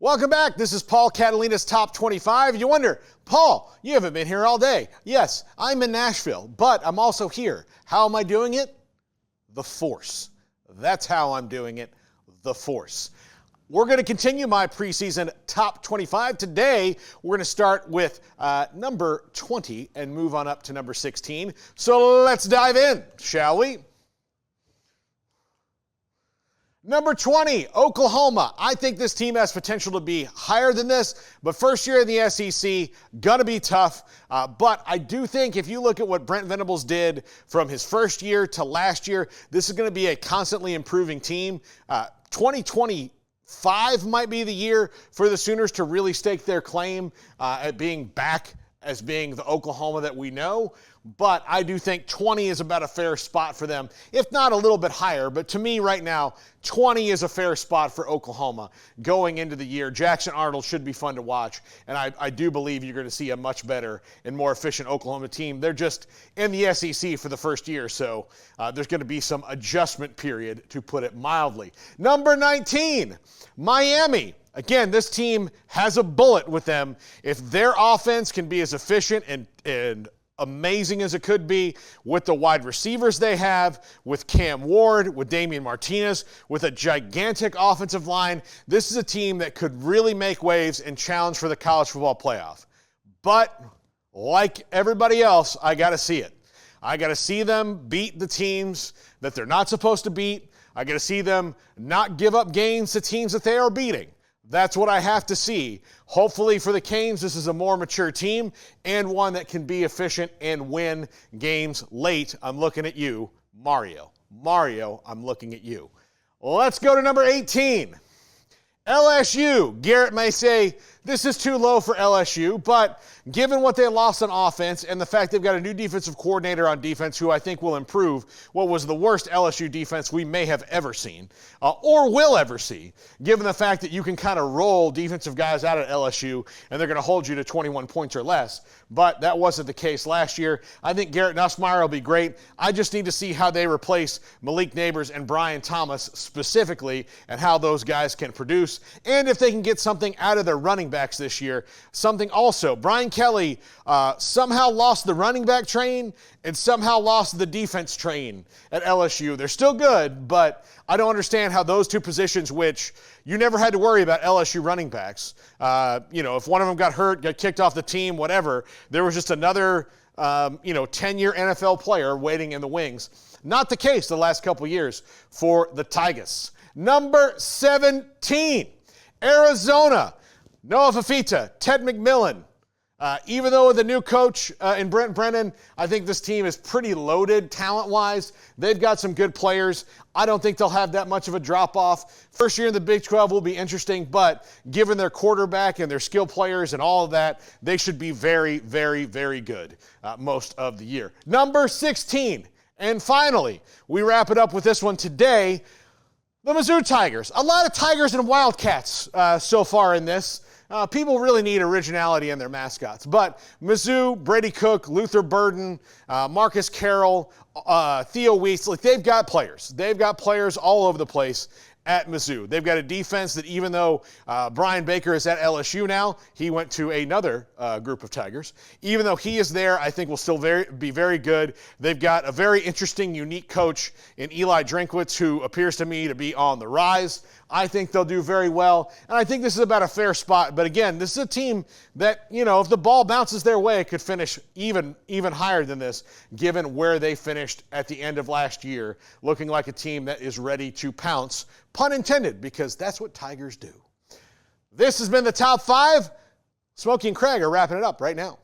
Welcome back. This is Paul Catalina's Top 25. You wonder, Paul, you haven't been here all day. Yes, I'm in Nashville, but I'm also here. How am I doing it? The Force. That's how I'm doing it. The Force. We're going to continue my preseason Top 25. Today, we're going to start with number 20 and move on up to number 16. So let's dive in, shall we? Number 20, Oklahoma. I think this team has potential to be higher than this, but first year in the SEC, gonna be tough. But I do think if you look at what Brent Venables did from his first year to last year, this is gonna be a constantly improving team. 2025 might be the year for the Sooners to really stake their claim at being back as being the Oklahoma that we know. But I do think 20 is about a fair spot for them, if not a little bit higher. But to me right now, 20 is a fair spot for Oklahoma going into the year. Jackson Arnold should be fun to watch, and I do believe you're going to see a much better and more efficient Oklahoma team. They're just in the SEC for the first year, so there's going to be some adjustment period, to put it mildly. Number 19, Miami. Again, this team has a bullet with them. If their offense can be as efficient and amazing as it could be with the wide receivers they have, with Cam Ward, with Damian Martinez, with a gigantic offensive line, this is a team that could really make waves and challenge for the college football playoff. But like everybody else, I got to see it. I got to see them beat the teams that they're not supposed to beat. I got to see them not give up games to teams that they are beating. That's what I have to see. Hopefully for the Canes, this is a more mature team and one that can be efficient and win games late. I'm looking at you, Mario. Mario, I'm looking at you. Let's go to number 18. LSU. Garrett may say this is too low for LSU, but given what they lost on offense and the fact they've got a new defensive coordinator on defense who I think will improve what was the worst LSU defense we may have ever seen or will ever see, given the fact that you can kind of roll defensive guys out at LSU and they're going to hold you to 21 points or less, but that wasn't the case last year. I think Garrett Nussmeier will be great. I just need to see how they replace Malik Neighbors and Brian Thomas specifically and how those guys can produce and if they can get something out of their running backs this year. Something also, Brian Kelly somehow lost the running back train and somehow lost the defense train at LSU. They're still good, but I don't understand how those two positions, which you never had to worry about LSU running backs. If one of them got hurt, got kicked off the team, whatever, there was just another 10-year NFL player waiting in the wings. Not the case the last couple years for the Tigers. Number 17, Arizona. Noah Fafita, Ted McMillan. Even though with the new coach in Brent Brennan, I think this team is pretty loaded talent-wise. They've got some good players. I don't think they'll have that much of a drop-off. First year in the Big 12 will be interesting, but given their quarterback and their skill players and all of that, they should be very, very, very good most of the year. Number 16, and finally, we wrap it up with this one today, the Mizzou Tigers. A lot of Tigers and Wildcats so far in this. People really need originality in their mascots. But Mizzou, Brady Cook, Luther Burden, Marcus Carroll, Theo Weasley, they've got players. They've got players all over the place at Mizzou. They've got a defense that even though Brian Baker is at LSU now, he went to another group of Tigers. Even though he is there, I think will still be very good. They've got a very interesting, unique coach in Eli Drinkwitz who appears to me to be on the rise. I think they'll do very well, and I think this is about a fair spot. But again, this is a team that, if the ball bounces their way, it could finish even higher than this, given where they finished at the end of last year, looking like a team that is ready to pounce, pun intended, because that's what Tigers do. This has been the Top 5. Smokey and Craig are wrapping it up right now.